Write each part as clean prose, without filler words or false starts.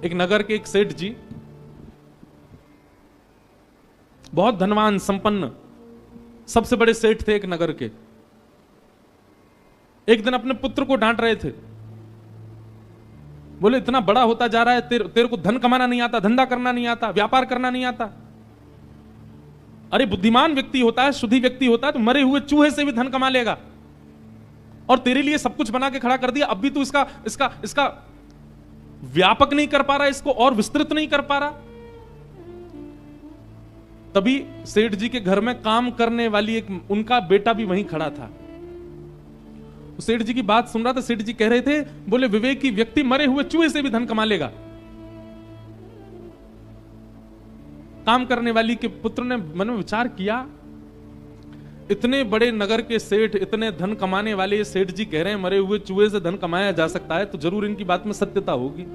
एक नगर के एक सेठ जी, बहुत धनवान संपन्न, सबसे बड़े सेठ थे एक नगर के। एक दिन अपने पुत्र को डांट रहे थे, बोले इतना बड़ा होता जा रहा है, तेरे को धन कमाना नहीं आता, धंधा करना नहीं आता, व्यापार करना नहीं आता। अरे बुद्धिमान व्यक्ति होता है, शुद्धि व्यक्ति होता है तो मरे हुए चूहे से भी धन कमा लेगा, और तेरे लिए सब कुछ बना के खड़ा कर दिया, अब भी तू इसका व्यापक नहीं कर पा रहा, इसको और विस्तृत नहीं कर पा रहा। तभी सेठ जी के घर में काम करने वाली एक उनका बेटा भी वहीं खड़ा था। सेठ जी की बात सुन रहा था। सेठ जी कह रहे थे, बोले विवेकी व्यक्ति मरे हुए चूहे से भी धन कमा लेगा। काम करने वाली के पुत्र ने मन में विचार किया, इतने बड़े नगर के सेठ, इतने धन कमाने वाले सेठ जी कह रहे हैं मरे हुए चूहे से धन कमाया जा सकता है, तो जरूर इनकी बात में सत्यता होगी।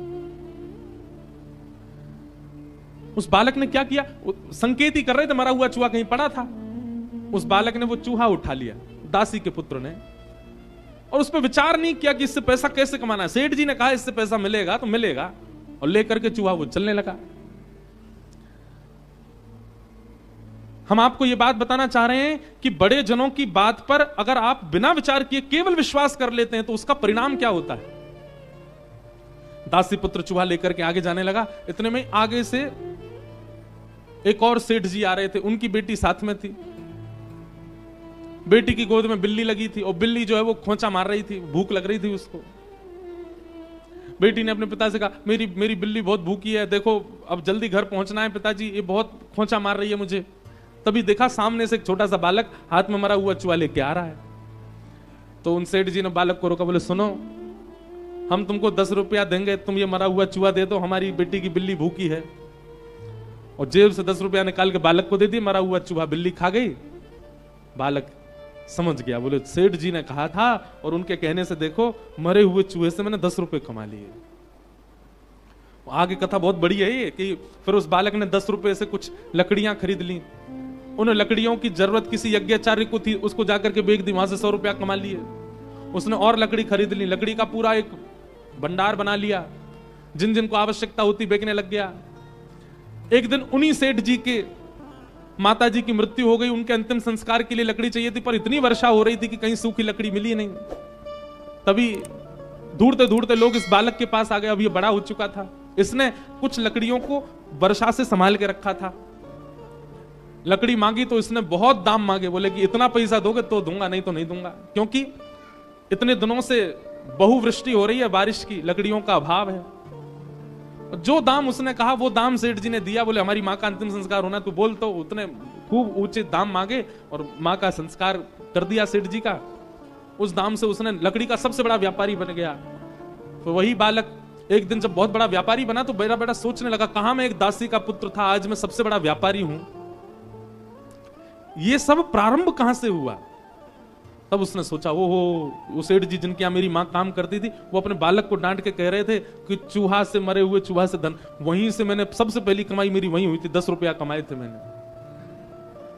उस बालक ने क्या किया, संकेत ही कर रहे थे, मरा हुआ चूहा कहीं पड़ा था। उस बालक ने वो चूहा उठा लिया, दासी के पुत्र ने, और उस पर विचार नहीं किया कि इससे पैसा कैसे कमाना है। सेठ जी ने कहा इससे पैसा मिलेगा तो मिलेगा, और लेकर के चूहा वो चलने लगा। हम आपको यह बात बताना चाह रहे हैं कि बड़े जनों की बात पर अगर आप बिना विचार किए केवल विश्वास कर लेते हैं तो उसका परिणाम क्या होता है। दासी पुत्र चूहा लेकर के आगे जाने लगा। इतने में आगे से एक और सेठ जी आ रहे थे, उनकी बेटी साथ में थी। बेटी की गोद में बिल्ली लगी थी, और बिल्ली जो है वो खोंचा मार रही थी, भूख लग रही थी उसको। बेटी ने अपने पिता से कहा, मेरी बिल्ली बहुत भूखी है, देखो अब जल्दी घर पहुंचना है पिताजी, ये बहुत खोंचा मार रही है मुझे। तभी देखा सामने से एक छोटा सा बालक हाथ में मरा हुआ चूहा लेके आ रहा है। तो उन सेठ जी ने बालक को रोका, बोले सुनो, हम तुमको 10 रुपया देंगे, तुम ये मरा हुआ चूहा दे दो, हमारी बेटी की बिल्ली भूखी है। और जेब से 10 रुपया निकाल के बालक को दे दी, मरा हुआ चूहा बिल्ली खा गई। बालक समझ गया, बोले सेठ जी ने कहा था, और उनके कहने से देखो मरे हुए चूहे से मैंने 10 रुपए कमा लिए। आगे कथा बहुत बड़ी है ये, कि फिर उस बालक ने 10 रुपए से कुछ लकड़ियां खरीद ली। उन लकड़ियों की जरूरत किसी यज्ञाचार्य को थी, उसको जाकर के बेच दी, वहां से 100 रुपया कमा लिए। उसने और लकड़ी खरीद ली, लकड़ी का पूरा एक भंडार बना लिया, जिन जिनको आवश्यकता होती बेचने लग गया। एक दिन उन्हीं सेठ जी के माता जी की मृत्यु हो गई, उनके अंतिम संस्कार के लिए लकड़ी चाहिए थी, पर इतनी वर्षा हो रही थी कि कहीं सूखी लकड़ी मिली नहीं। तभी ढूंढते ढूंढते लोग इस बालक के पास आ गए। अब ये बड़ा हो चुका था, इसने कुछ लकड़ियों को वर्षा से संभाल के रखा था। लकड़ी मांगी तो इसने बहुत दाम मांगे, बोले कि इतना पैसा दोगे तो दूंगा, नहीं तो नहीं दूंगा, क्योंकि इतने दिनों से बहुवृष्टि हो रही है, बारिश की, लकड़ियों का अभाव है। जो दाम उसने कहा वो दाम सेठ जी ने दिया। बोले हमारी माँ का अंतिम संस्कार होना, तू बोल, तो उतने खूब ऊंचे दाम मांगे और माँ का संस्कार कर दिया सेठ जी का। उस दाम से उसने लकड़ी का सबसे बड़ा व्यापारी बन गया। तो वही बालक एक दिन जब बहुत बड़ा व्यापारी बना तो बेटा बेटा सोचने लगा, कहां मैं एक दासी का पुत्र था, आज मैं सबसे बड़ा व्यापारी हूं। ये सब प्रारंभ कहां से हुआ। तब उसने सोचा, वो सेठ जी जिनके यहां मेरी मां काम करती थी, वो अपने बालक को डांट के कह रहे थे कि चूहा से, मरे हुए चूहा से धन, वहीं से मैंने सबसे पहली कमाई मेरी वहीं हुई थी, 10 रुपया कमाए थे मैंने।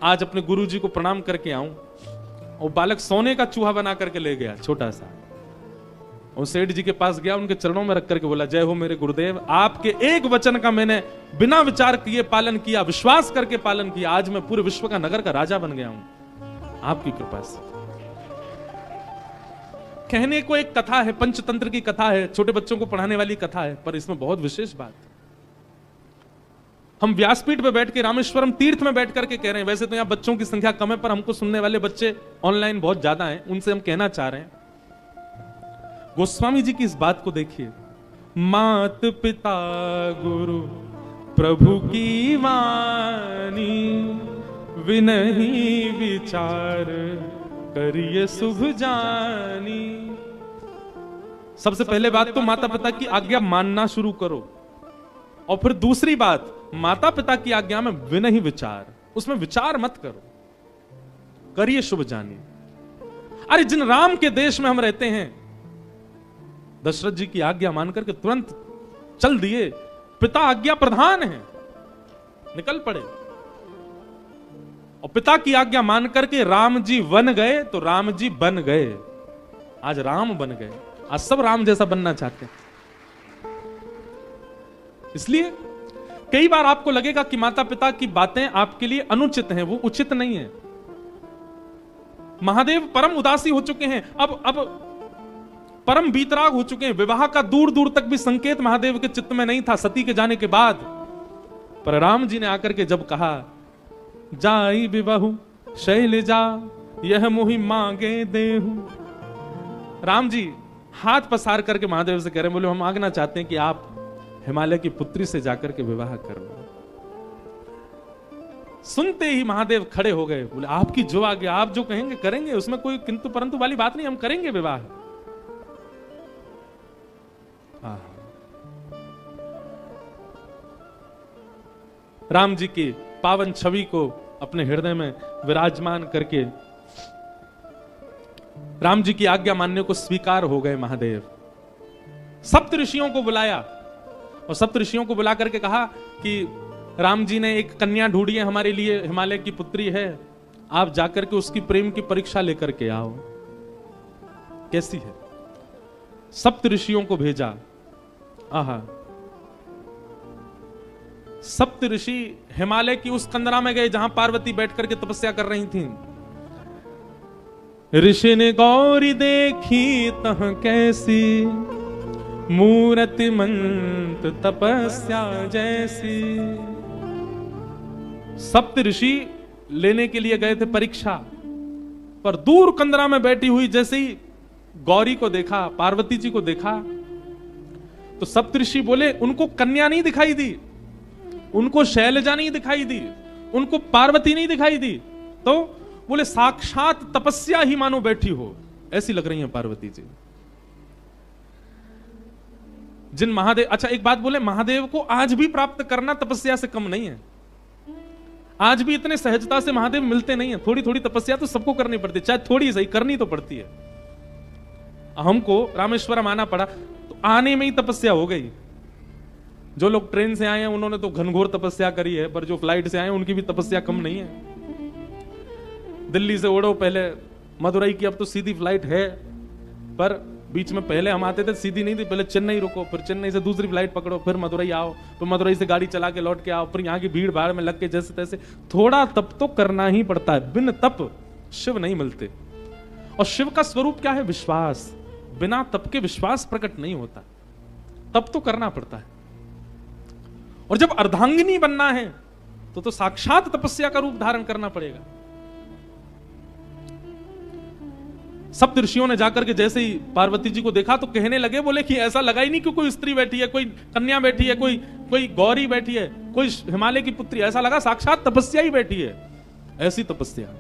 आज अपने गुरुजी को प्रणाम करके आऊं। और बालक सोने का चूहा बना करके ले गया, छोटा सा, और सेठ जी के पास गया, उनके चरणों में रख करके बोला, जय हो मेरे गुरुदेव, आपके एक वचन का मैंने बिना विचार किए पालन किया, विश्वास करके पालन किया, आज मैं पूरे विश्व का, नगर का राजा बन गया हूं आपकी कृपा से। कहने को एक कथा है, पंचतंत्र की कथा है, छोटे बच्चों को पढ़ाने वाली कथा है, पर इसमें बहुत विशेष बात है। हम व्यासपीठ पे बैठ के, रामेश्वरम तीर्थ में बैठ करके कह रहे हैं, वैसे तो यहां बच्चों की संख्या कम है, पर हमको सुनने वाले बच्चे ऑनलाइन बहुत ज्यादा हैं, उनसे हम कहना चाह रहे हैं, गोस्वामी जी की इस बात को देखिए, मात पिता गुरु प्रभु की वाणी, विनही विचार करिए शुभ जानी। सबसे पहले बात तो माता पिता की आज्ञा मानना शुरू करो, और फिर दूसरी बात, माता पिता की आज्ञा में विनही विचार, उसमें विचार मत करो, करिए शुभ जानी। अरे जिन राम के देश में हम रहते हैं, दशरथ जी की आज्ञा मान करके तुरंत चल दिए, पिता आज्ञा प्रधान है, निकल पड़े, और पिता की आज्ञा मान करके राम जी वन गए तो राम जी बन गए, आज राम बन गए। आज सब राम जैसा बनना चाहते हैं। इसलिए कई बार आपको लगेगा कि माता पिता की बातें आपके लिए अनुचित हैं, वो उचित नहीं है। महादेव परम उदासी हो चुके हैं, अब परम बीतराग हो चुके हैं। विवाह का दूर दूर तक भी संकेत महादेव के चित्त में नहीं था सती के जाने के बाद। पर राम जी ने आकर के जब कहा, जाई विवाहु शैलजा यह मोहि मांगे देहु, राम जी हाथ पसार करके महादेव से कह रहे हैं, बोले हम मांगना चाहते हैं कि आप हिमालय की पुत्री से जाकर के विवाह करो। सुनते ही महादेव खड़े हो गए, बोले आपकी जो आगे, आप जो कहेंगे करेंगे, उसमें कोई किंतु परंतु वाली बात नहीं, हम करेंगे विवाह। राम जी की पावन छवि को अपने हृदय में विराजमान करके राम जी की आज्ञा मानने को स्वीकार हो गए महादेव। सप्त ऋषियों को बुलाया और सप्त ऋषियों को बुला करके कहा कि राम जी ने एक कन्या ढूंढी है हमारे लिए, हिमालय की पुत्री है, आप जाकर के उसकी प्रेम की परीक्षा लेकर के आओ, कैसी है। सप्त ऋषियों को भेजा। आहा, सप्त ऋषि हिमालय की उस कंदरा में गए जहां पार्वती बैठ करके तपस्या कर रही थी। ऋषि ने गौरी देखी तह कैसी, मूरति मंत तपस्या जैसी। सप्त ऋषि लेने के लिए गए थे परीक्षा, पर दूर कंदरा में बैठी हुई जैसे ही गौरी को देखा, पार्वती जी को देखा, तो सप्त ऋषि बोले उनको कन्या नहीं दिखाई दी, उनको शैलजा नहीं दिखाई दी, उनको पार्वती नहीं दिखाई दी, तो बोले साक्षात तपस्या ही मानो बैठी हो, ऐसी लग रही है पार्वती जी। जिन महादेव, अच्छा एक बात बोले, महादेव को आज भी प्राप्त करना तपस्या से कम नहीं है। आज भी इतने सहजता से महादेव मिलते नहीं है। थोड़ी थोड़ी तपस्या तो सबको करनी पड़ती है, चाहे थोड़ी सही करनी तो पड़ती है। हमको रामेश्वरम आना पड़ा तो आने में ही तपस्या हो गई। जो लोग ट्रेन से आए हैं उन्होंने तो घनघोर तपस्या करी है, पर जो फ्लाइट से आए उनकी भी तपस्या कम नहीं है। दिल्ली से उड़ो पहले मदुरई की, अब तो सीधी फ्लाइट है, पर बीच में पहले हम आते थे सीधी नहीं थी, पहले चेन्नई रुको, फिर चेन्नई से दूसरी फ्लाइट पकड़ो, फिर मदुरई आओ, फिर मदुरई से गाड़ी चला के लौट के आओ, फिर यहाँ की भीड़ भाड़ में लग के जैसे तैसे। थोड़ा तप तो करना ही पड़ता है, बिन तप शिव नहीं मिलते। और शिव का स्वरूप क्या है? विश्वास। बिना तप के विश्वास प्रकट नहीं होता, तप तो करना पड़ता है। और जब अर्धांगिनी बनना है तो साक्षात तपस्या का रूप धारण करना पड़ेगा। सप्त ऋषियों ने जाकर के जैसे ही पार्वती जी को देखा तो कहने लगे, बोले कि ऐसा लगा ही नहीं कि कोई स्त्री बैठी है, कोई कन्या बैठी है, कोई गौरी बैठी है, कोई हिमालय की पुत्री, ऐसा लगा साक्षात तपस्या ही बैठी है। ऐसी तपस्या।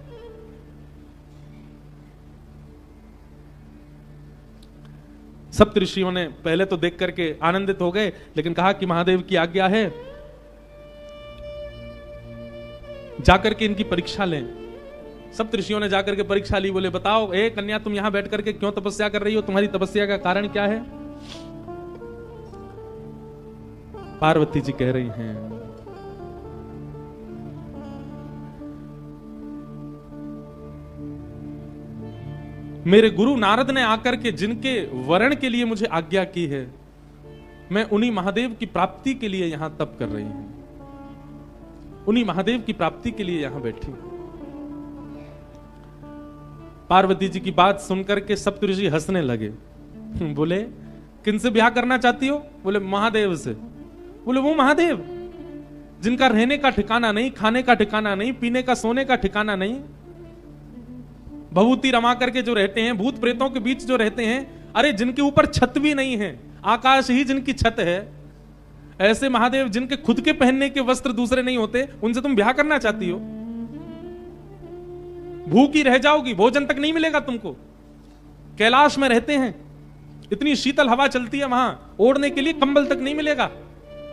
सप्त ऋषियों ने पहले तो देख करके आनंदित हो गए, लेकिन कहा कि महादेव की आज्ञा है, जाकर के इनकी परीक्षा लें। सप्त ऋषियों ने जाकर के परीक्षा ली। बोले बताओ ए कन्या, तुम यहां बैठ करके क्यों तपस्या कर रही हो? तुम्हारी तपस्या का कारण क्या है? पार्वती जी कह रही हैं, मेरे गुरु नारद ने आकर के जिनके वरण के लिए मुझे आज्ञा की है, मैं उन्हीं महादेव की प्राप्ति के लिए यहां तप कर रही हूं, उन्हीं महादेव की प्राप्ति के लिए यहां बैठी हूं। पार्वती जी की बात सुनकर के सप्त ऋषि हंसने लगे। बोले किनसे ब्याह करना चाहती हो? बोले महादेव से। बोले वो महादेव जिनका रहने का ठिकाना नहीं, खाने का ठिकाना नहीं, पीने का सोने का ठिकाना नहीं, भभूति रमा करके जो रहते हैं, भूत प्रेतों के बीच जो रहते हैं, अरे जिनके ऊपर छत भी नहीं है, आकाश ही जिनकी छत है, ऐसे महादेव जिनके खुद के पहनने के वस्त्र दूसरे नहीं होते, उनसे तुम ब्याह करना चाहती हो? भूखी रह जाओगी, भोजन तक नहीं मिलेगा तुमको। कैलाश में रहते हैं, इतनी शीतल हवा चलती है, वहां ओढ़ने के लिए कंबल तक नहीं मिलेगा,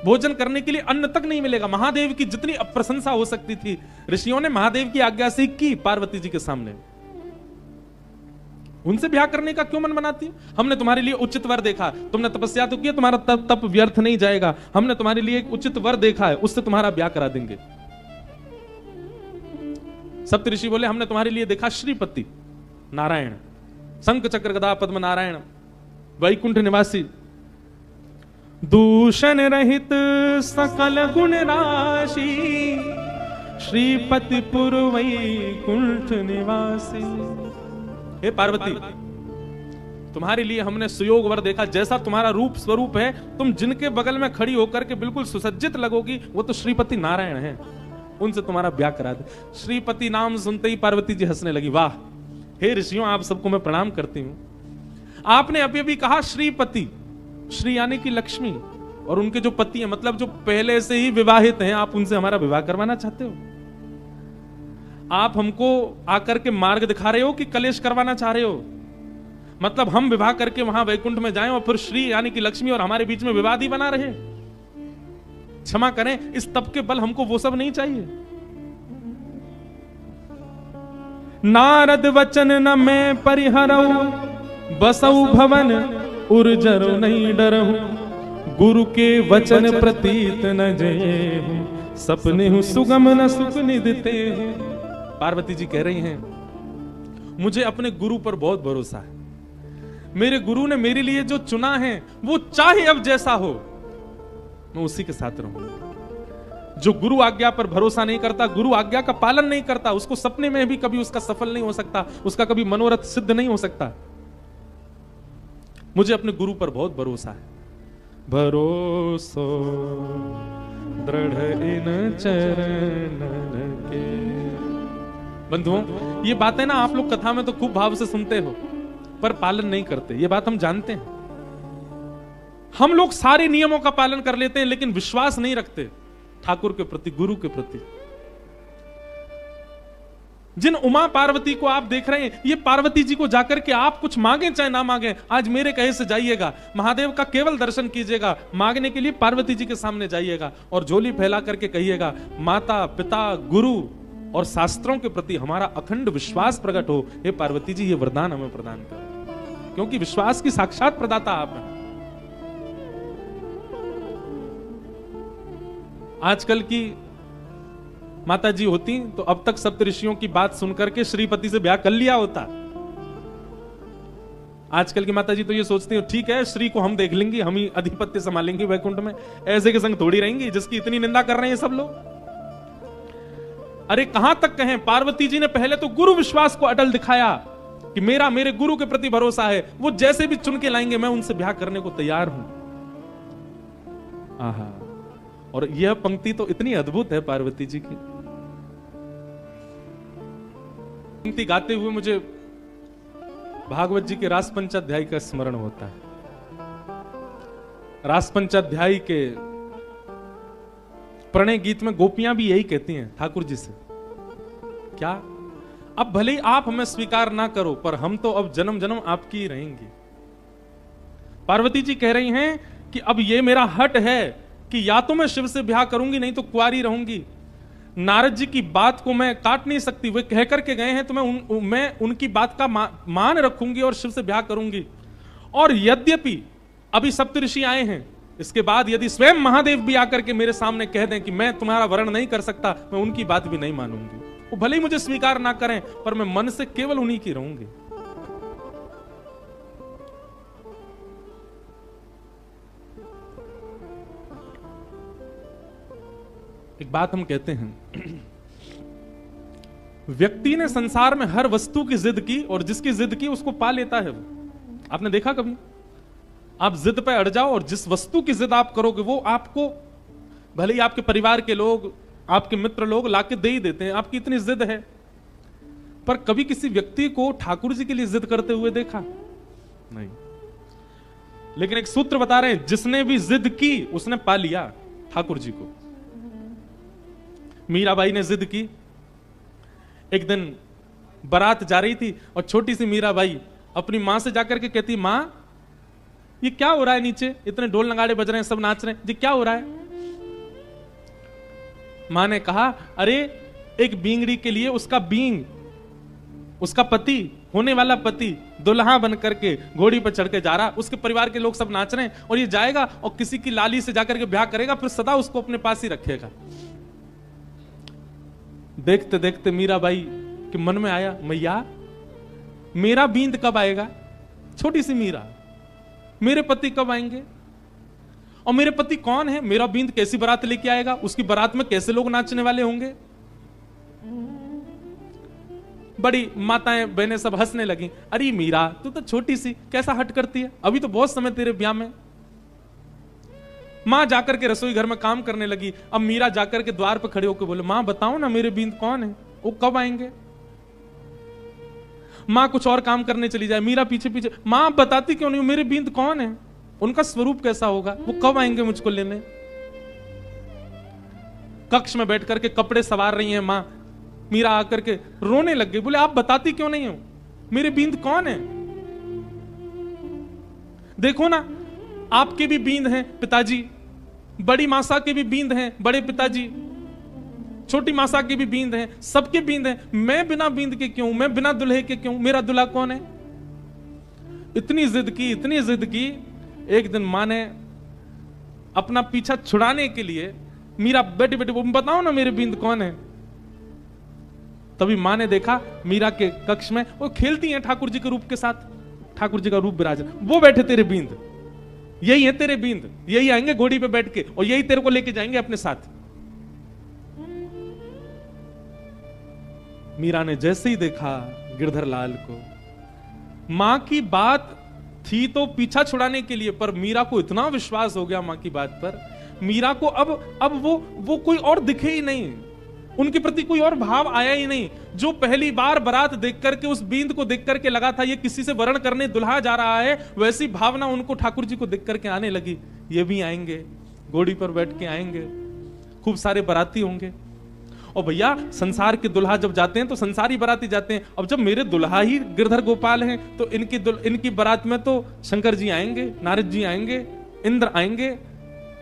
भोजन करने के लिए अन्न तक नहीं मिलेगा। महादेव की जितनी अप्रशंसा हो सकती थी ऋषियों ने महादेव की आज्ञा से की पार्वती जी के सामने। उनसे ब्याह करने का क्यों मन बनाती? हमने तुम्हारे लिए उचित वर देखा, तुमने तपस्या तो की, तुम्हारा तप व्यर्थ नहीं जाएगा, हमने तुम्हारे लिए एक उचित वर देखा है, उससे तुम्हारा ब्याह करा देंगे। सप्त ऋषि बोले हमने तुम्हारे लिए देखा श्रीपति नारायण, शंख चक्र गदा पद्म नारायण, वैकुंठ निवासी, दूषण रहित सकल गुण राशि, श्रीपति पुरवई कुंठ निवासी। हे पार्वती, तुम्हारे लिए हमने सुयोग वर देखा, जैसा तुम्हारा रूप स्वरूप है, तुम जिनके बगल में खड़ी होकर के बिल्कुल सुसज्जित लगोगी, वो तो श्रीपति नारायण हैं, उनसे तुम्हारा ब्याह करा दे। श्रीपति नाम सुनते ही पार्वती जी हंसने लगी। वाह, हे ऋषियों, आप सबको मैं प्रणाम करती हूं। आपने अभी अभी कहा श्रीपति, श्री यानी कि लक्ष्मी, और उनके जो पति हैं, मतलब जो पहले से ही विवाहित हैं, आप उनसे हमारा विवाह करवाना चाहते हो? आप हमको आकर के मार्ग दिखा रहे हो कि कलेश करवाना चाह रहे हो? मतलब हम विवाह करके वहां वैकुंठ में जाएं और फिर श्री यानी कि लक्ष्मी और हमारे बीच में विवाद ही बना रहे? क्षमा करें, इस तप के बल हमको वो सब नहीं चाहिए। नारद वचन न मैं परिहरऊ, बसऊ भवन उर्जरो नहीं डरहु, गुरु के वचन प्रतीत न जये, सपने हूं सुगम न सुख निधते हैं। पार्वती जी कह रही हैं, मुझे अपने गुरु पर बहुत भरोसा है। मेरे गुरु ने मेरे लिए जो चुना है, वो चाहे अब जैसा हो, मैं उसी के साथ रहूंगा। जो गुरु आज्ञा पर भरोसा नहीं करता, गुरु आज्ञा का पालन नहीं करता, उसको सपने में भी कभी उसका सफल नहीं हो सकता, उसका कभी मनोरथ सिद्ध नहीं हो सकता। मुझे अपने गुरु पर बहुत भरोसा है। भरोसो दृढ़ इन चरणन के। बंधुओं, ये बातें ना आप लोग कथा में तो खूब भाव से सुनते हो, पर पालन नहीं करते, ये बात हम जानते हैं। हम लोग सारे नियमों का पालन कर लेते हैं, लेकिन विश्वास नहीं रखते ठाकुर के प्रति, गुरु के प्रति। जिन उमा पार्वती को आप देख रहे हैं, ये पार्वती जी को जाकर के आप कुछ मांगे चाहे ना मांगे, आज मेरे कहे से जाइएगा, महादेव का केवल दर्शन कीजिएगा, मांगने के लिए पार्वती जी के सामने जाइएगा और झोली फैला करके कहिएगा, माता पिता गुरु और शास्त्रों के प्रति हमारा अखंड विश्वास प्रकट हो। हे पार्वती जी, ये वरदान हमें प्रदान करो, क्योंकि विश्वास की साक्षात प्रदाता आप हैं। आजकल की माता जी होती तो अब तक सप्तऋषियों की बात सुनकर के श्रीपति से ब्याह कर लिया होता। आजकल की माता जी तो ये सोचती हो, ठीक है, श्री को हम देख लेंगे, हम ही अधिपत्य संभालेंगे वैकुंठ में, ऐसे के संग थोड़ी रहेंगी जिसकी इतनी निंदा कर रहे हैं सब लोग। अरे कहां तक कहें, पार्वती जी ने पहले तो गुरु विश्वास को अटल दिखाया कि मेरा मेरे गुरु के प्रति भरोसा है, वो जैसे भी चुन के लाएंगे मैं उनसे ब्याह करने को तैयार हूं। आहा, और यह पंक्ति तो इतनी अद्भुत है पार्वती जी की। पंक्ति गाते हुए मुझे भागवत जी के रास पंचाध्याय का स्मरण होता है। रास पंचाध्याय के प्रणय गीत में गोपियां भी यही कहती हैं ठाकुर जी से, क्या अब भले ही आप हमें स्वीकार ना करो, पर हम तो अब जन्म जन्म आपकी ही रहेंगे। पार्वती जी कह रही हैं कि अब ये मेरा हट है कि या तो मैं शिव से ब्याह करूंगी, नहीं तो कुंवारी रहूंगी। नारद जी की बात को मैं काट नहीं सकती, वे कह करके गए हैं तो मैं उनकी बात का मान रखूंगी और शिव से ब्याह करूंगी। और यद्यपि अभी सप्तऋषि आए हैं, इसके बाद यदि स्वयं महादेव भी आकर के मेरे सामने कह दें कि मैं तुम्हारा वरण नहीं कर सकता, मैं उनकी बात भी नहीं मानूंगी। वो भले ही मुझे स्वीकार ना करें, पर मैं मन से केवल उन्हीं की रहूंगी। एक बात हम कहते हैं, व्यक्ति ने संसार में हर वस्तु की जिद की और जिसकी जिद की उसको पा लेता है। वो आपने देखा कभी? आप जिद पे अड़ जाओ और जिस वस्तु की जिद आप करोगे वो आपको, भले ही आपके परिवार के लोग, आपके मित्र लोग लाके दे ही देते हैं, आपकी इतनी जिद है। पर कभी किसी व्यक्ति को ठाकुर जी के लिए जिद करते हुए देखा नहीं। लेकिन एक सूत्र बता रहे हैं, जिसने भी जिद की उसने पा लिया ठाकुर जी को। मीराबाई ने जिद की, एक दिन बारात जा रही थी और छोटी सी मीराबाई अपनी मां से जाकर के कहती, मां ये क्या हो रहा है, नीचे इतने ढोल नगाड़े बज रहे हैं, सब नाच रहे हैं, ये क्या हो रहा है? मां ने कहा, अरे एक बींगड़ी के लिए उसका बींग, उसका पति, होने वाला पति दुल्हा बन करके घोड़ी पर चढ़ के जा रहा, उसके परिवार के लोग सब नाच रहे हैं और ये जाएगा और किसी की लाली से जाकर के ब्याह करेगा, फिर सदा उसको अपने पास ही रखेगा। देखते देखते मीराबाई के मन में आया, मैया मेरा बींद कब आएगा? छोटी सी मीरा, मेरे पति कब आएंगे? और मेरे पति कौन है, मेरा बींद कैसी बारात लेके आएगा, उसकी बारात में कैसे लोग नाचने वाले होंगे। बड़ी माताएं बहनें सब हंसने लगी, अरे मीरा तू तो छोटी सी कैसा हट करती है, अभी तो बहुत समय तेरे ब्याह में। मां जाकर के रसोई घर में काम करने लगी। अब मीरा जाकर के द्वार पर खड़े होकर बोले, मां बताओ ना मेरे बींद कौन है, वो कब आएंगे। मां कुछ और काम करने चली जाए, मीरा पीछे पीछे, मां बताती क्यों नहीं मेरे बींद कौन है, उनका स्वरूप कैसा होगा, वो कब आएंगे मुझको लेने। कक्ष में बैठ करके कपड़े सवार रही हैं मां, मीरा आकर के रोने लग गई, बोले आप बताती क्यों नहीं हो, मेरे बींद कौन है। देखो ना आपके भी बींद हैं पिताजी, बड़ी मासा के भी बींद हैं बड़े पिताजी, छोटी मासा के भी बींद हैं, सबके बींद हैं, मैं बिना बींद के क्यों, मैं बिना दुल्हे के क्यों, मेरा दुल्हा कौन है। इतनी जिद की, इतनी जिद की, एक दिन मां ने अपना पीछा छुड़ाने के लिए, मीरा बेटे बेटे बताओ ना मेरे बींद कौन है। तभी मां ने देखा मीरा के कक्ष में वो खेलती हैं ठाकुर जी के रूप के साथ, ठाकुर जी का रूप विराजन, वो बैठे तेरे बींद, यही है तेरे बींद, यही आएंगे घोड़ी पे बैठ के और यही तेरे को लेके जाएंगे अपने साथ। मीरा ने जैसे ही देखा गिरधर लाल को, मां की बात थी तो पीछा छुड़ाने के लिए, पर मीरा को इतना विश्वास हो गया मां की बात पर, मीरा को अब वो कोई और दिखे ही नहीं, उनके प्रति कोई और भाव आया ही नहीं। जो पहली बार बारात देख करके उस बींद को देख करके लगा था ये किसी से वरण करने दुल्हा जा रहा है, वैसी भावना उनको ठाकुर जी को देख करके आने लगी, ये भी आएंगे, घोड़ी पर बैठ के आएंगे, खूब सारे बाराती होंगे। और भैया संसार के दुल्हा जब जाते हैं तो संसारी बाराती जाते हैं, अब जब मेरे दुल्हा ही गिरधर गोपाल हैं तो इनकी बारात में तो शंकर जी आएंगे, नारद जी आएंगे, इंद्र आएंगे,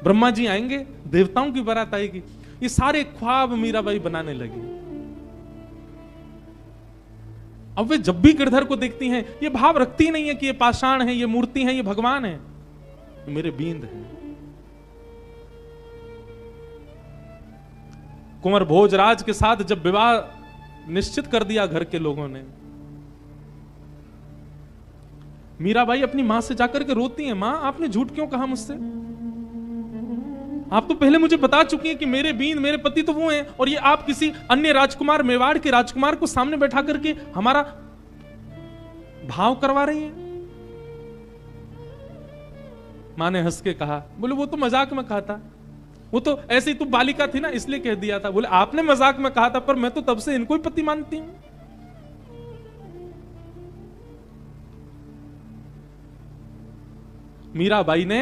ब्रह्मा जी आएंगे, देवताओं की बारात आएगी। ये सारे ख्वाब मीराबाई बनाने लगी। अब वे जब भी गिरधर को देखती हैं ये भाव रखती नहीं है कि ये पाषाण है, ये मूर्ति है, ये भगवान है, ये मेरे बींद है। कुंवर भोजराज के साथ जब विवाह निश्चित कर दिया घर के लोगों ने, मीराबाई अपनी मां से जाकर के रोती है, मां आपने झूठ क्यों कहा मुझसे, आप तो पहले मुझे बता चुकी हैं कि मेरे बींद, मेरे पति तो वो हैं, और ये आप किसी अन्य राजकुमार, मेवाड़ के राजकुमार को सामने बैठा करके हमारा भाव करवा रही हैं। मां ने हंस के कहा, बोले वो तो मजाक में कहा था, वो तो ऐसे ही तू बालिका थी ना इसलिए कह दिया था। बोले आपने मजाक में कहा था, पर मैं तो तब से इनको ही पति मानती हूं। मीराबाई ने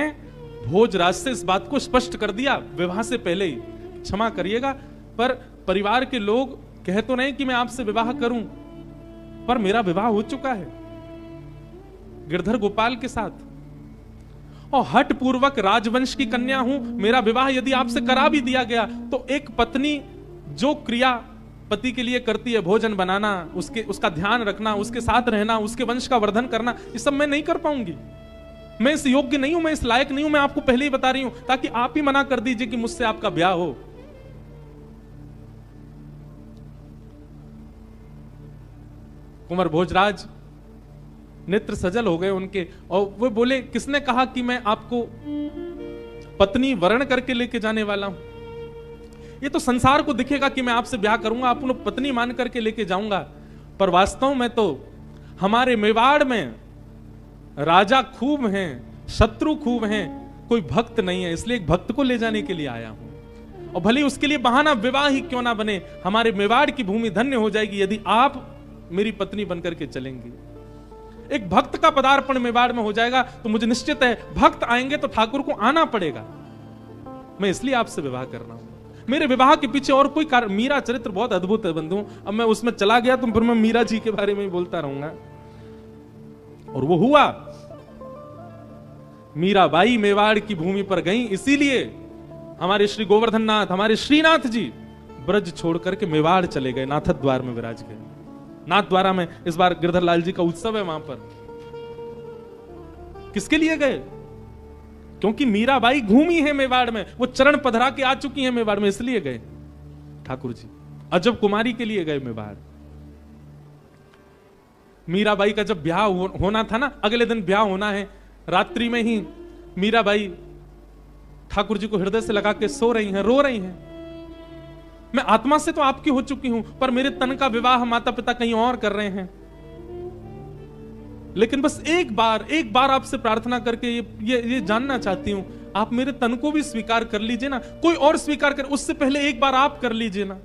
भोजराज से इस बात को स्पष्ट कर दिया विवाह से पहले ही, क्षमा करिएगा पर परिवार के लोग कह तो नहीं कि मैं आपसे विवाह करूं, पर मेरा विवाह हो चुका है गिरधर गोपाल के साथ, और हट पूर्वक राजवंश की कन्या हूं। मेरा विवाह यदि आपसे करा भी दिया गया तो एक पत्नी जो क्रिया पति के लिए करती है, भोजन बनाना, उसका ध्यान रखना, उसके साथ रहना, उसके वंश का वर्धन करना, ये सब मैं नहीं कर पाऊंगी। मैं इस योग्य नहीं हूं, मैं इस लायक नहीं हूं, मैं आपको पहले ही बता रही हूं, ताकि आप ही मना कर दीजिए कि मुझसे आपका ब्याह हो। कुंवर भोजराज नेत्र सजल हो गए उनके, और वो बोले किसने कहा कि मैं आपको पत्नी वर्ण करके लेके जाने वाला हूं। ये तो संसार को दिखेगा कि मैं आपसे ब्याह करूंगा, आपको पत्नी मान करके लेके जाऊंगा, पर वास्तव में तो हमारे मेवाड़ में राजा खूब हैं, शत्रु खूब हैं, कोई भक्त नहीं है, इसलिए एक भक्त को ले जाने के लिए आया हूं। और भले उसके लिए बहाना विवाह ही क्यों ना बने, हमारे मेवाड़ की भूमि धन्य हो जाएगी यदि आप मेरी पत्नी बनकर के चलेंगी। एक भक्त का पदार्पण मेवाड़ में हो जाएगा तो मुझे निश्चित है भक्त आएंगे तो ठाकुर को आना पड़ेगा। मैं इसलिए आपसे विवाह कर रहा हूं। मेरे विवाह के पीछे और कोई कारण, मीरा चरित्र बहुत अद्भुत है बंधु, अब मैं उसमें चला गया तो फिर मैं मीरा जी के बारे में ही बोलता रहूंगा। और वो हुआ, मीराबाई मेवाड़ की भूमि पर गई, इसीलिए हमारे श्री गोवर्धन नाथ, हमारे श्रीनाथ जी ब्रज छोड़ करके मेवाड़ चले गए, नाथ द्वार में विराज गए। नाथ द्वारा में इस बार गिरधर लाल जी का उत्सव है वहां पर। किसके लिए गए? क्योंकि मीराबाई घूमी है मेवाड़ में, वो चरण पधरा के आ चुकी है मेवाड़ में, इसलिए गए ठाकुर जी। अजब कुमारी के लिए गए मेवाड़। मीराबाई का जब ब्याह होना था ना, अगले दिन ब्याह होना है, रात्रि में ही मीराबाई ठाकुर जी को हृदय से लगा के सो रही हैं, रो रही हैं। मैं आत्मा से तो आपकी हो चुकी हूं, पर मेरे तन का विवाह माता पिता कहीं और कर रहे हैं। लेकिन बस एक बार आपसे प्रार्थना करके ये जानना चाहती हूं, आप मेरे तन को भी स्वीकार कर लीजिए ना, कोई और स्वीकार कर, उससे पहले एक बार आप कर लीजिए ना।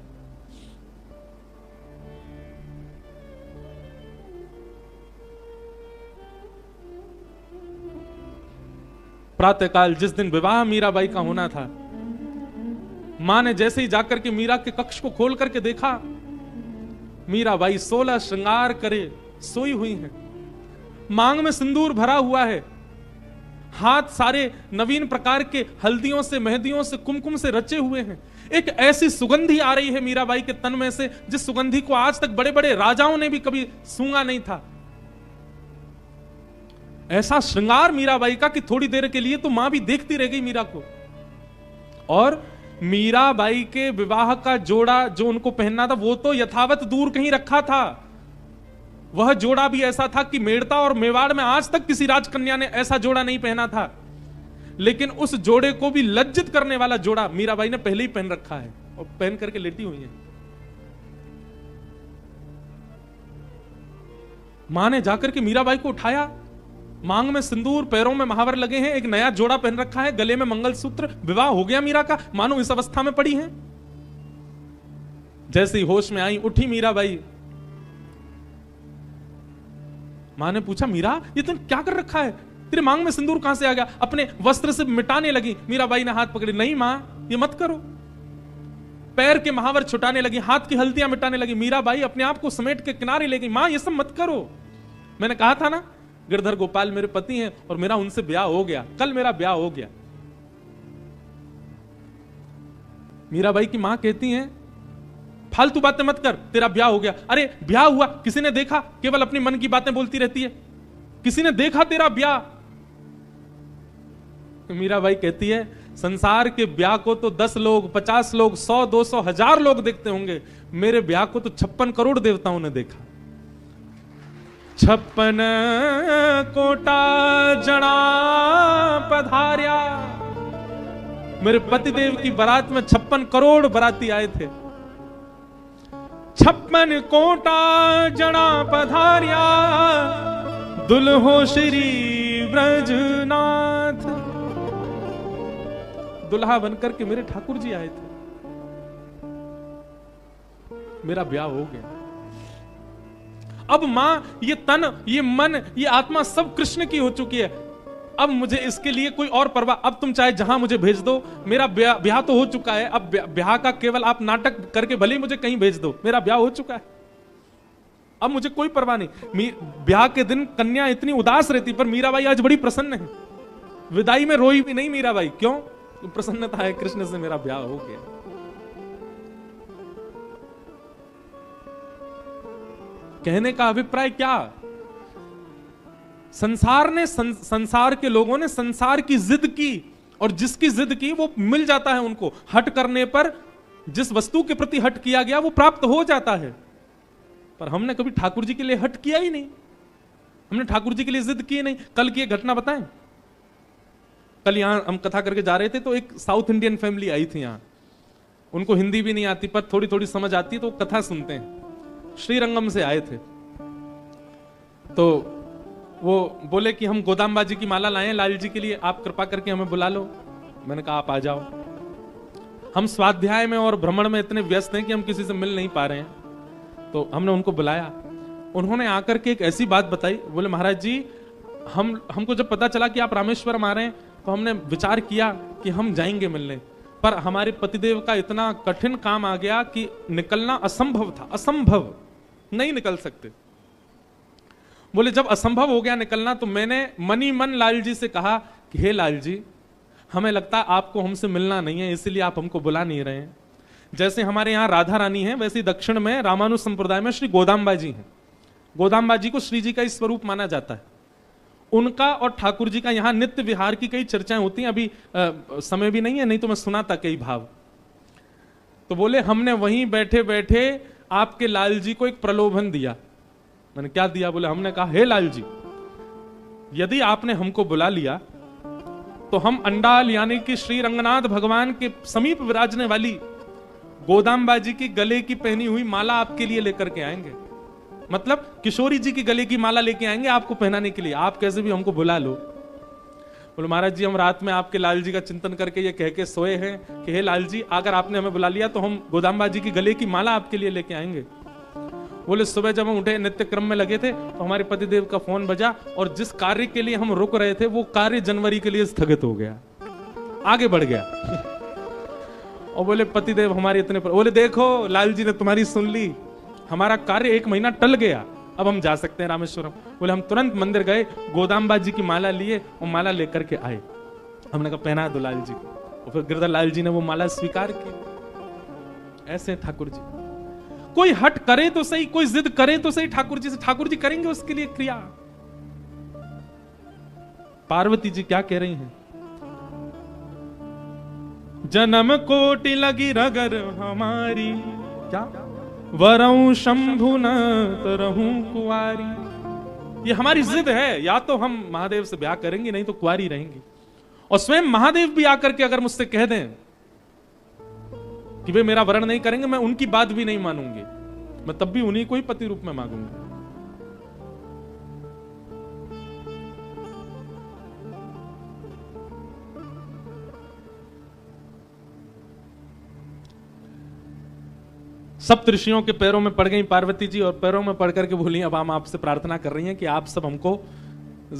प्रातःकाल जिस दिन विवाह मीराबाई का होना था, मां ने जैसे ही जाकर के मीरा के कक्ष को खोल करके देखा, मीराबाई 16 श्रृंगार करे सोई हुई हैं। मांग में सिंदूर भरा हुआ है, हाथ सारे नवीन प्रकार के हल्दियों से, मेहंदियों से, कुमकुम से रचे हुए हैं। एक ऐसी सुगंधी आ रही है मीराबाई के तन में से, जिस सुगंधी को आज तक बड़े बड़े राजाओं ने भी कभी सूंघा नहीं था। ऐसा श्रृंगार मीराबाई का कि थोड़ी देर के लिए तो मां भी देखती रह गई मीरा को। और मीराबाई के विवाह का जोड़ा जो उनको पहनना था, वो तो यथावत दूर कहीं रखा था। वह जोड़ा भी ऐसा था कि मेड़ता और मेवाड़ में आज तक किसी राजकन्या ने ऐसा जोड़ा नहीं पहना था। लेकिन उस जोड़े को भी लज्जित करने वाला जोड़ा मीराबाई ने पहले ही पहन रखा है और पहन करके लेटी हुई है। मां ने जाकर के मीराबाई को उठाया, मांग में सिंदूर, पैरों में महावर लगे हैं, एक नया जोड़ा पहन रखा है, गले में मंगलसूत्र, विवाह हो गया मीरा का, मानो इस अवस्था में पड़ी है। जैसे ही होश में आई, उठी मीराबाई। मां ने पूछा, मीरा ये तुमने क्या कर रखा है, तेरे मांग में सिंदूर कहां से आ गया? अपने वस्त्र से मिटाने लगी। मीराबाई ने हाथ पकड़े, नहीं मां ये मत करो। पैर के महावर छुटाने लगी, हाथ की हल्दियां मिटाने लगी। मीराबाई अपने आप को समेट के किनारे ले गई, मां ये सब मत करो। मैंने कहा था ना, गिरधर गोपाल मेरे पति हैं और मेरा उनसे ब्याह हो गया, कल मेरा ब्याह हो गया। मीराबाई की मां कहती हैं, फालतू बातें मत कर, तेरा ब्याह हो गया। अरे ब्याह हुआ, किसी ने देखा? केवल अपनी मन की बातें बोलती रहती है। किसी ने देखा तेरा ब्याह? मीराबाई कहती है, संसार के ब्याह को तो 10 लोग, 50 लोग, 100, 200, 1000 लोग देखते होंगे, मेरे ब्याह को तो 56 करोड़ देवताओं ने देखा। 56 कोटा जना पधार्या। मेरे पतिदेव की बारात में 56 करोड़ बाराती आए थे। 56 कोटा जना पधार्या, दुल्हो श्री ब्रजनाथ। दुल्हा बनकर के मेरे ठाकुर जी आए थे, मेरा ब्याह हो गया। अब मां, ये तन, ये मन, ये आत्मा सब कृष्ण की हो चुकी है। अब मुझे इसके लिए कोई और परवाह, अब तुम चाहे जहां मुझे भेज दो, मेरा ब्याह तो हो चुका है। अब ब्याह का केवल आप नाटक करके भले ही मुझे कहीं भेज दो, मेरा ब्याह हो चुका है। अब मुझे कोई परवाह नहीं। ब्याह के दिन कन्या इतनी उदास रहती, पर मीराबाई आज बड़ी प्रसन्न है। विदाई में रोई भी नहीं मीराबाई। क्यों? प्रसन्नता है, कृष्ण से मेरा ब्याह हो गया। कहने का अभिप्राय क्या? संसार ने, संसार के लोगों ने संसार की जिद की, और जिसकी जिद की वो मिल जाता है उनको। हट करने पर जिस वस्तु के प्रति हट किया गया वो प्राप्त हो जाता है। पर हमने कभी ठाकुर जी के लिए हट किया ही नहीं, हमने ठाकुर जी के लिए जिद की नहीं। कल की एक घटना बताएं। कल यहां हम कथा करके जा रहे थे, तो एक साउथ इंडियन फैमिली आई थी यहां। उनको हिंदी भी नहीं आती, पर थोड़ी थोड़ी समझ आती है, तो कथा सुनते हैं। श्रीरंगम से आए थे, तो वो बोले कि हम गोदाम्बा जी की माला लाए हैं लाल जी के लिए, आप कृपा करके हमें बुला लो। मैंने कहा आप आ जाओ। हम स्वाध्याय में और भ्रमण में इतने व्यस्त हैं कि हम किसी से मिल नहीं पा रहे हैं। तो हमने उनको बुलाया। उन्होंने आकर के एक ऐसी बात बताई, बोले महाराज जी, हमको जब पता चला कि आप रामेश्वरम आ रहे हैं, तो हमने विचार किया कि हम जाएंगे मिलने, पर हमारे पतिदेव का इतना कठिन काम आ गया कि निकलना असंभव था। असंभव, नहीं निकल सकते। बोले जब असंभव हो गया निकलना, तो मैंने मनी मन लाल जी से कहा कि हे लाल जी, हमें लगता है आपको हमसे मिलना नहीं है, इसलिए आप हमको बुला नहीं रहे हैं। जैसे हमारे यहाँ राधा रानी है, वैसे दक्षिण में रामानुज संप्रदाय में श्री गोदाम्बा जी हैं। गोदाम्बा जी को श्री जी का ही स्वरूप माना जाता है। उनका और ठाकुर जी का यहाँ नित्य विहार की कई चर्चाएं होती हैं। अभी समय भी नहीं है, नहीं तो मैं सुनाता कई भाव। तो बोले हमने वहीं बैठे बैठे आपके लाल जी को एक प्रलोभन दिया। मैंने क्या दिया? बोले हमने कहा हे लाल जी, यदि आपने हमको बुला लिया तो हम अंडाल यानी कि श्री रंगनाथ भगवान के समीप विराजने वाली गोदाम्बा जी की गले की पहनी हुई माला आपके लिए लेकर के आएंगे। मतलब किशोरी जी की गले की माला लेके आएंगे आपको पहनाने के लिए। आप कैसे भी हमको बुला लो। बोले महाराज जी हम रात में आपके लाल जी का चिंतन करके ये कह के सोए हैं कि हे लाल जी अगर आपने हमें बुला लिया तो हम गोदाम्बा जी की गले की माला आपके लिए लेके आएंगे। बोले सुबह जब हम उठे नित्य क्रम में लगे थे तो हमारे पतिदेव का फोन बजा और जिस कार्य के लिए हम रुक रहे थे वो कार्य जनवरी के लिए स्थगित हो गया, आगे बढ़ गया। और बोले पतिदेव हमारे इतने पर, बोले देखो लाल जी ने तुम्हारी सुन ली, हमारा कार्य 1 महीना टल गया, अब हम जा सकते हैं रामेश्वरम। बोले हम तुरंत मंदिर गए, गोदाम्बा जी की माला लिए और माला लेकर के आए। हमने कहा पहना दो लाल जी को, और फिर गिरधर लाल जी ने वो माला स्वीकार की। ऐसे ठाकुर जी कोई हट करे तो सही, कोई जिद करे तो सही, ठाकुर जी से ठाकुर जी करेंगे उसके लिए क्रिया। पार्वती जी क्या कह रही हैं? जन्म कोटि लगी रगर हमारी, क्या वरऊ शंभु न तरहूं कुआरी। ये हमारी जिद है, या तो हम महादेव से ब्याह करेंगे नहीं तो कुआरी रहेंगी। और स्वयं महादेव भी आकर के अगर मुझसे कह दें कि वे मेरा वर्ण नहीं करेंगे, मैं उनकी बात भी नहीं मानूंगी, मैं तब भी उन्हीं को ही पति रूप में मांगूंगी। सप्त ऋषियों के पैरों में पड़ गई पार्वती जी, और पैरों में पड़ करके बोली अब हम आपसे प्रार्थना कर रही हैं कि आप सब हमको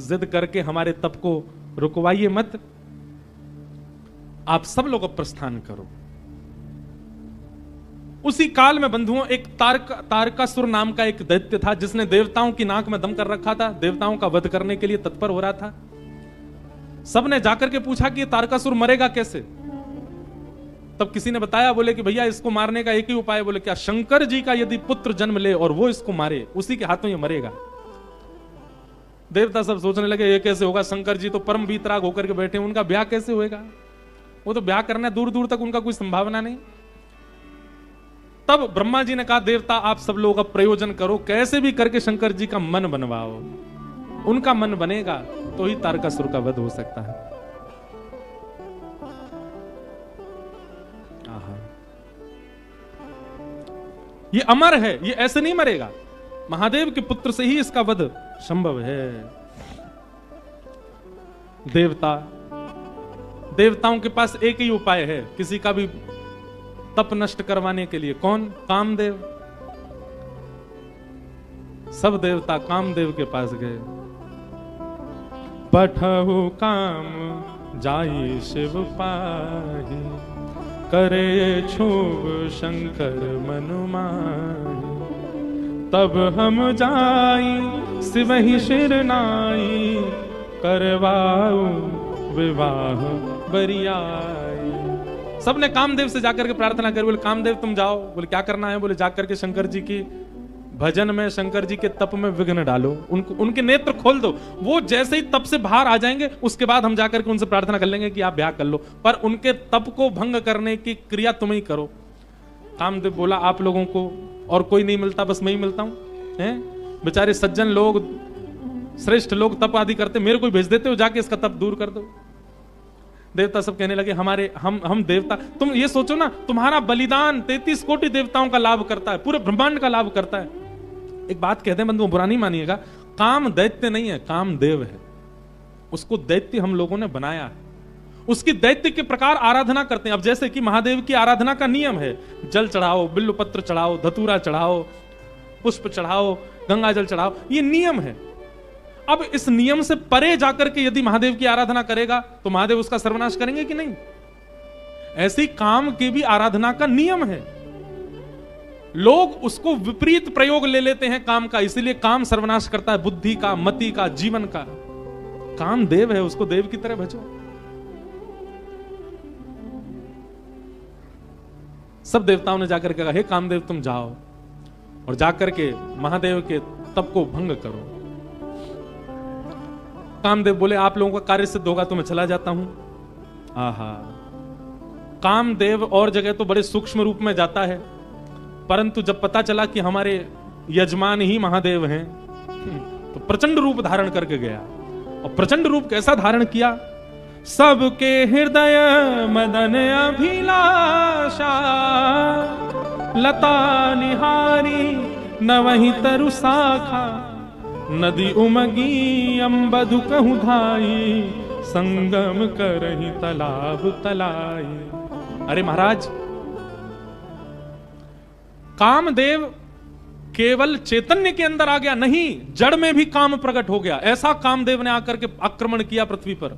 जिद करके हमारे तप को रुकवाइए मत, आप सब लोग अब प्रस्थान करो। उसी काल में बंधुओं एक तारकासुर नाम का एक दैत्य था जिसने देवताओं की नाक में दम कर रखा था, देवताओं का वध करने के लिए तत्पर हो रहा था। सबने जाकर के पूछा कि ये तारकासुर मरेगा कैसे? तब किसी ने बताया, बोले कि भैया इसको मारने का एक ही उपाय। बोले क्या? शंकर जी का यदि पुत्र जन्म ले और वो इसको मारे, उसी के हाथों ये मरेगा। देवता सब सोचने लगे ये कैसे होगा, शंकर जी तो परम वीतराग होकर के बैठे, उनका ब्याह कैसे होएगा? वो तो ब्याह करना दूर दूर तक उनका कोई संभावना नहीं। तब ब्रह्मा जी ने कहा देवता आप सब लोग अब प्रयोजन करो, कैसे भी करके शंकर जी का मन बनवाओ, उनका मन बनेगा तो ही तारकासुर का वध हो सकता है। ये अमर है, ये ऐसे नहीं मरेगा, महादेव के पुत्र से ही इसका वध संभव है। देवताओं के पास एक ही उपाय है किसी का भी तप नष्ट करवाने के लिए। कौन? कामदेव। सब देवता कामदेव के पास गए। पठहु काम जाई शिव पाहि, करे छूब शंकर मनु माहि। तब हम जाई सिवहि शिर नाई, करवाऊ विवाह बरियाई। सबने कामदेव से जाकर के प्रार्थना करी। बोले कामदेव तुम जाओ। बोले क्या करना है? बोले जाकर के शंकर जी की भजन में, शंकर जी के तप में विघ्न डालो, उनके नेत्र खोल दो। वो जैसे ही तप से बाहर आ जाएंगे उसके बाद हम जाकर के उनसे प्रार्थना कर लेंगे कि आप ब्याह कर लो, पर उनके तप को भंग करने की क्रिया तुम ही करो। कामदेव बोला आप लोगों को और कोई नहीं मिलता, बस मैं ही मिलता हूं? हैं बेचारे सज्जन लोग, श्रेष्ठ लोग तप आदि करते, मेरे को भेज देते हो जाके इसका तप दूर कर दो। देवता सब कहने लगे हम देवता, तुम ये सोचो ना, तुम्हारा बलिदान 33 कोटि देवताओं का लाभ करता है, पूरे ब्रह्मांड का लाभ करता है। एक बात कहते हैं बंधुओं, बुरा नहीं मानिएगा, काम दैत्य नहीं है, काम देव है। उसको दैत्य हम लोगों ने बनाया है, उसकी दैत्य के प्रकार आराधना करते हैं। अब जैसे कि महादेव की आराधना का नियम है, जल चढ़ाओ, बिल्व पत्र चढ़ाओ, धतूरा चढ़ाओ, पुष्प चढ़ाओ, गंगा जल चढ़ाओ, ये नियम है। अब इस नियम से परे जाकर के यदि महादेव की आराधना करेगा तो महादेव उसका सर्वनाश करेंगे कि नहीं? ऐसी काम की भी आराधना का नियम है, लोग उसको विपरीत प्रयोग ले लेते हैं काम का, इसीलिए काम सर्वनाश करता है बुद्धि का, मति का, जीवन का। काम देव है, उसको देव की तरह भजो। सब देवताओं ने जाकर के कहा हे कामदेव तुम जाओ और जाकर के महादेव के तप को भंग करो। कामदेव बोले आप लोगों का कार्य सिद्ध होगा तो मैं चला जाता हूं। आहा, कामदेव और जगह तो बड़े सूक्ष्म रूप में जाता है, परंतु जब पता चला कि हमारे यजमान ही महादेव हैं तो प्रचंड रूप धारण करके गया। और प्रचंड रूप कैसा धारण किया? सबके हृदय मदन अभिलाषा, लता निहारी न वही तरु शाखा, नदी उमगी अम्बधु कहूं धाई, संगम करही तालाब तलाई। अरे महाराज, कामदेव केवल चैतन्य के अंदर आ गया नहीं, जड़ में भी काम प्रकट हो गया। ऐसा कामदेव ने आकर के आक्रमण किया पृथ्वी पर।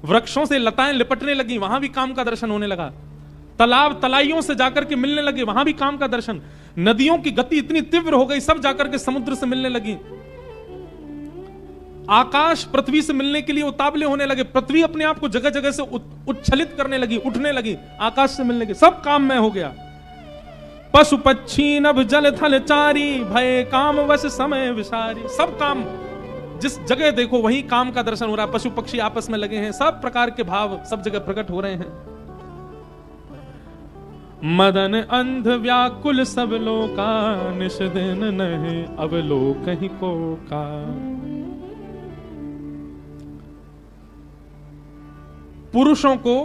वृक्षों से लताएं लिपटने लगी, वहां भी काम का दर्शन होने लगा। तालाब तलाइयों से जाकर के मिलने लगे, वहां भी काम का दर्शन। नदियों की गति इतनी तीव्र हो गई, सब जाकर के समुद्र से मिलने लगी। आकाश पृथ्वी से मिलने के लिए उतावले होने लगे। पृथ्वी अपने आप को जगह जगह से उच्छलित करने लगी, उठने लगी, आकाश से मिलने के। सब काम में हो गया। पशु पक्षी नभ जल थल चारी, भय काम वश समय विसारी। सब काम, जिस जगह देखो वहीं काम का दर्शन हो रहा है। पशु पक्षी आपस में लगे हैं, सब प्रकार के भाव सब जगह प्रकट हो रहे हैं। मदन अंध व्याकुल सब लोका, निश दिन नहीं अब लोक कहीं को का। पुरुषों को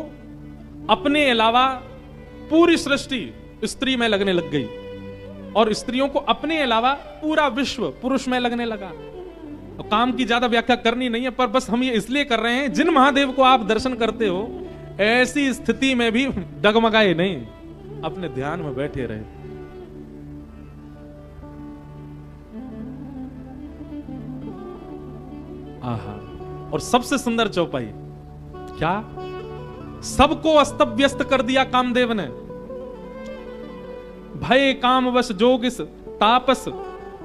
अपने अलावा पूरी सृष्टि स्त्री में लगने लग गई, और स्त्रियों को अपने अलावा पूरा विश्व पुरुष में लगने लगा। और काम की ज्यादा व्याख्या करनी नहीं है, पर बस हम ये इसलिए कर रहे हैं, जिन महादेव को आप दर्शन करते हो ऐसी स्थिति में भी डगमगाए नहीं, अपने ध्यान में बैठे रहे। आहा, और सबसे सुंदर चौपाई क्या, सबको अस्त व्यस्त कर दिया कामदेव ने। भय कामवश जोगिस तापस,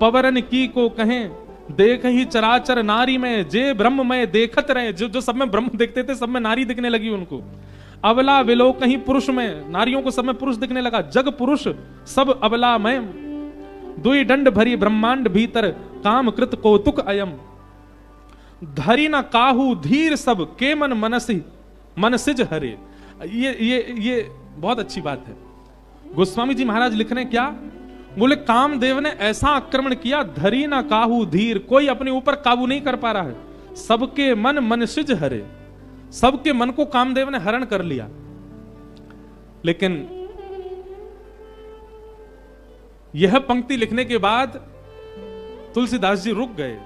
पवरन की को कहें, देख ही चराचर नारी में, जे ब्रह्म में देखत रहे। जो सब में ब्रह्म देखते थे, सब में नारी दिखने लगी उनको। अबला विलो कहीं पुरुष में, नारियों को सब में पुरुष दिखने लगा। जग पुरुष सब अबला में, दुई दंड भरी ब्रह्मांड भीतर, काम कृत कौतुक अयम। धरी न काहू धीर सब, के मन मनसी मन सिज हरे। ये बहुत अच्छी बात है। गोस्वामी जी महाराज लिख रहे हैं क्या, बोले कामदेव ने ऐसा आक्रमण किया, धरी ना काहू धीर, कोई अपने ऊपर काबू नहीं कर पा रहा है। सबके मन मनसिज हरे, सबके मन को कामदेव ने हरण कर लिया। लेकिन यह पंक्ति लिखने के बाद तुलसीदास जी रुक गए।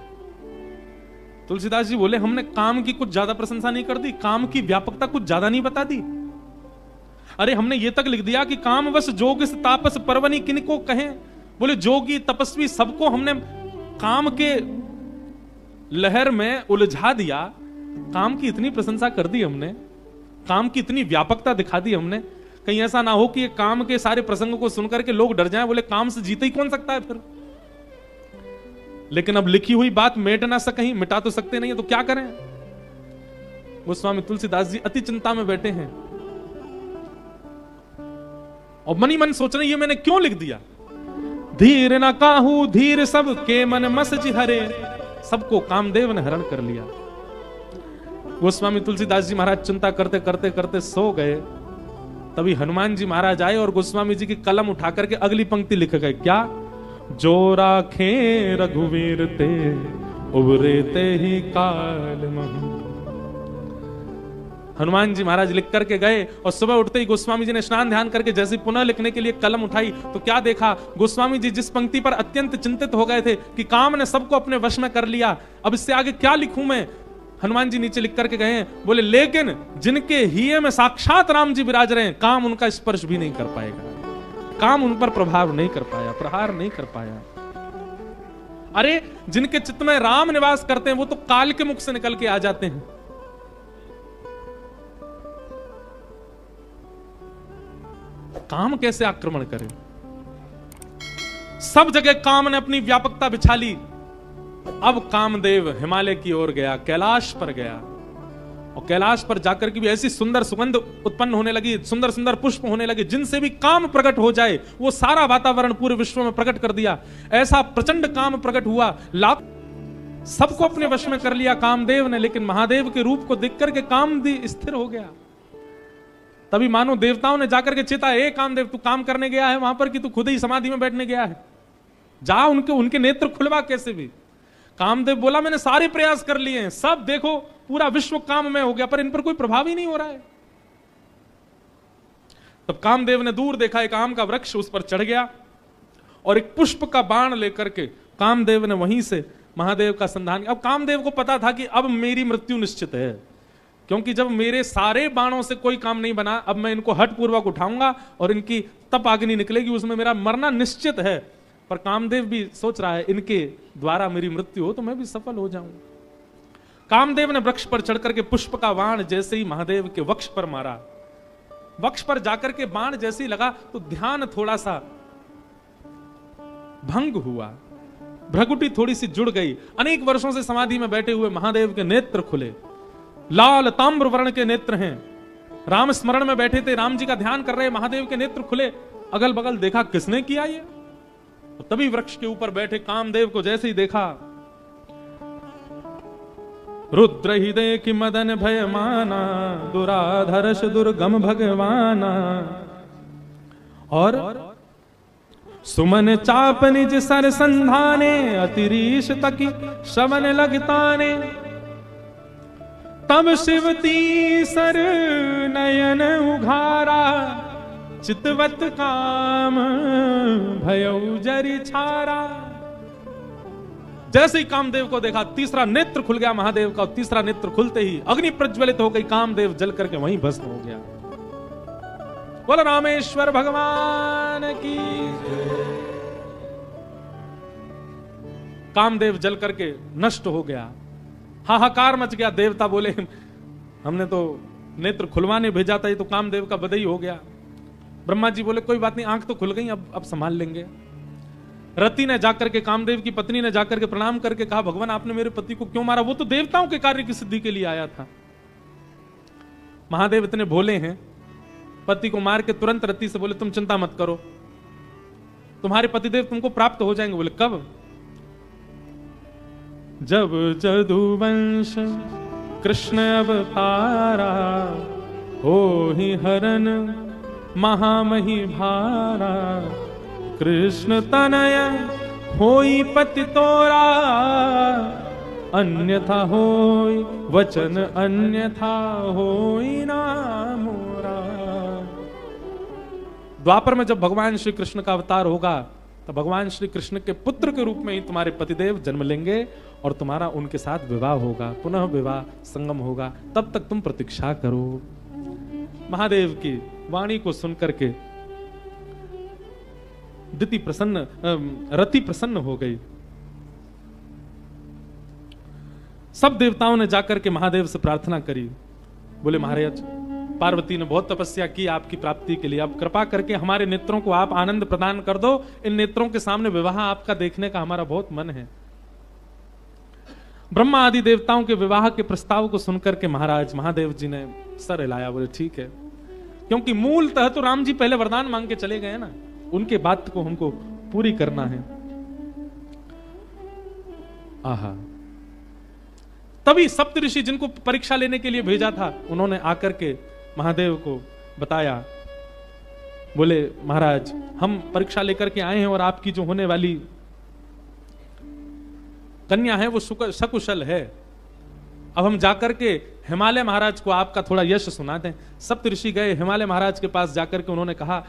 तुलसीदास जी बोले, हमने काम की कुछ ज्यादा प्रशंसा नहीं कर दी, काम की व्यापकता कुछ ज्यादा नहीं बता दी। अरे हमने ये तक लिख दिया कि कामवश जोगिस तापस परवनी किनको कहें। बोले जोगी तपस्वी सबको हमने काम के लहर में उलझा दिया। काम की इतनी प्रशंसा कर दी हमने, काम की इतनी व्यापकता दिखा दी हमने। कहीं ऐसा ना हो कि काम के सारे प्रसंगों को सुनकर के लोग डर जाएं, बोले काम से जीते ही कौन सकता है फिर। लेकिन अब लिखी हुई बात मिट ना सकें, मिटा तो सकते नहीं है, तो क्या करें। गोस्वामी तुलसीदास जी अति चिंता में बैठे हैं और मनी मन सोच रहे ये मैंने क्यों लिख दिया। धीर न काहू धीर सब, के मन मसज हरे। सबको कामदेव ने हरण कर लिया। गोस्वामी तुलसीदास जी महाराज चिंता करते करते करते सो गए। तभी हनुमान जी महाराज आए और गोस्वामी जी की कलम उठा करके अगली पंक्ति लिख गए, क्या, जो राखे रघुवीर ते, उबरे ते ही काल महु। हनुमान जी महाराज लिख करके गए और सुबह उठते ही गोस्वामी जी ने स्नान ध्यान करके जैसे पुनः लिखने के लिए कलम उठाई तो क्या देखा, गोस्वामी जी जिस पंक्ति पर अत्यंत चिंतित हो गए थे कि काम ने सबको अपने वश में कर लिया, अब इससे आगे क्या लिखूं मैं। हनुमान जी नीचे लिख करके गए, बोले लेकिन जिनके हिये में साक्षात राम जी विराज रहे हैं, काम उनका स्पर्श भी नहीं कर पाएगा, काम उन पर प्रभाव नहीं कर पाया, प्रहार नहीं कर पाया। अरे जिनके चित्त में राम निवास करते हैं वो तो काल के मुख से निकल के आ जाते हैं। काम कैसे आक्रमण करे। सब जगह काम ने अपनी व्यापकता बिछा ली। अब कामदेव हिमालय की ओर गया, कैलाश पर गया और कैलाश पर जाकर के भी ऐसी सुंदर सुगंध उत्पन्न होने लगी, सुंदर सुंदर पुष्प होने लगे जिनसे भी काम प्रकट हो जाए वो सारा वातावरण पूरे विश्व में प्रकट कर दिया। ऐसा प्रचंड काम प्रकट हुआ, लाख सबको अपने वश में कर लिया कामदेव ने। लेकिन महादेव के रूप को देख करके कामदेव स्थिर हो गया। तभी मानो देवताओं ने जाकर के चेता, ए कामदेव तू काम करने गया है वहां पर कि तू खुद ही समाधि में बैठने गया है, जा उनके नेत्र खुलवा कैसे भी। कामदेव बोला मैंने सारे प्रयास कर लिए हैं, सब देखो पूरा विश्व काम में हो गया, पर इन पर कोई प्रभाव ही नहीं हो रहा है। तब कामदेव ने दूर देखा, एक आम का वृक्ष, उस पर चढ़ गया और एक पुष्प का बाण लेकर के कामदेव ने वहीं से महादेव का संधान। अब कामदेव को पता था कि अब मेरी मृत्यु निश्चित है, क्योंकि जब मेरे सारे बाणों से कोई काम नहीं बना, अब मैं इनको हठ पूर्वक उठाऊंगा और इनकी तप अग्नि निकलेगी, उसमें मेरा मरना निश्चित है। पर कामदेव भी सोच रहा है इनके द्वारा मेरी मृत्यु हो तो मैं भी सफल हो जाऊं। कामदेव ने वृक्ष पर चढ़कर के पुष्प का बाण जैसे ही महादेव के वक्ष पर मारा, वक्ष पर जाकर के बाण जैसे ही लगा तो ध्यान थोड़ा सा भंग हुआ, भ्रकुटी थोड़ी सी जुड़ गई। अनेक वर्षों से समाधि में बैठे हुए महादेव के नेत्र खुले, लाल ताम्र वर्ण के नेत्र हैं। राम स्मरण में बैठे थे, राम जी का ध्यान कर रहे, महादेव के नेत्र खुले। अगल बगल देखा, किसने किया ये? तो तभी वृक्ष के ऊपर बैठे कामदेव को जैसे ही देखा, रुद्र ही देखि मदन भय माना, दुराधर्ष दुर्गम भगवाना। और सुमन चाप निज सर संधाने, अतिरीश तकी शवन लगताने। तब शिवती सर नयन उघारा, चितवत काम भयउ जरि छारा। जैसे ही कामदेव को देखा, तीसरा नेत्र खुल गया महादेव का, और तीसरा नेत्र खुलते ही अग्नि प्रज्वलित हो गई, कामदेव जल करके वहीं भस्म हो गया। बोलो रामेश्वर भगवान की। कामदेव जल करके नष्ट हो गया, हाहाकार मच गया। देवता बोले हमने तो नेत्र खुलवाने भेजा था, ये तो कामदेव का बधाई हो गया। ब्रह्मा जी बोले कोई बात नहीं, आंख तो खुल गई, अब संभाल लेंगे। रति ने जाकर के, कामदेव की पत्नी ने जाकर के प्रणाम करके कहा, भगवान आपने मेरे पति को क्यों मारा? वो तो देवताओं के कार्य की सिद्धि के लिए आया था। महादेव इतने भोले हैं, पति को मार के तुरंत रति से बोले तुम चिंता मत करो, तुम्हारे पतिदेव तुमको प्राप्त हो जाएंगे। बोले कब? जब जदुवंश कृष्ण अवतारा, हो ही हरन महामही भारा। कृष्ण तनय होई पति तोरा, अन्यथा होई वचन अन्यथा होई ना मोरा। द्वापर में जब भगवान श्री कृष्ण का अवतार होगा तो भगवान श्री कृष्ण के पुत्र के रूप में ही तुम्हारे पतिदेव जन्म लेंगे और तुम्हारा उनके साथ विवाह होगा, पुनः विवाह संगम होगा, तब तक तुम प्रतीक्षा करो। महादेव की वाणी को सुनकर के रति प्रसन्न हो गई। सब देवताओं ने जाकर के महादेव से प्रार्थना करी, बोले महाराज पार्वती ने बहुत तपस्या की आपकी प्राप्ति के लिए, अब कृपा करके हमारे नेत्रों को आप आनंद प्रदान कर दो, इन नेत्रों के सामने विवाह आपका देखने का हमारा बहुत मन है। ब्रह्मा आदि देवताओं के विवाह के प्रस्ताव को सुनकर के महाराज महादेव जी ने सर हिलाया, बोले ठीक है, क्योंकि मूलतः तो राम जी पहले वरदान मांग के चले गए ना, उनके बात को हमको पूरी करना है। आहा, तभी सप्तऋषि जिनको परीक्षा लेने के लिए भेजा था, उन्होंने आकर के महादेव को बताया, बोले महाराज हम परीक्षा लेकर के आए हैं और आपकी जो होने वाली कन्या है वो सकुशल है। अब हम जाकर के हिमालय महाराज को आपका थोड़ा यश सुना दें। सप्तऋषि गए हिमालय महाराज के पास, जाकर के उन्होंने कहा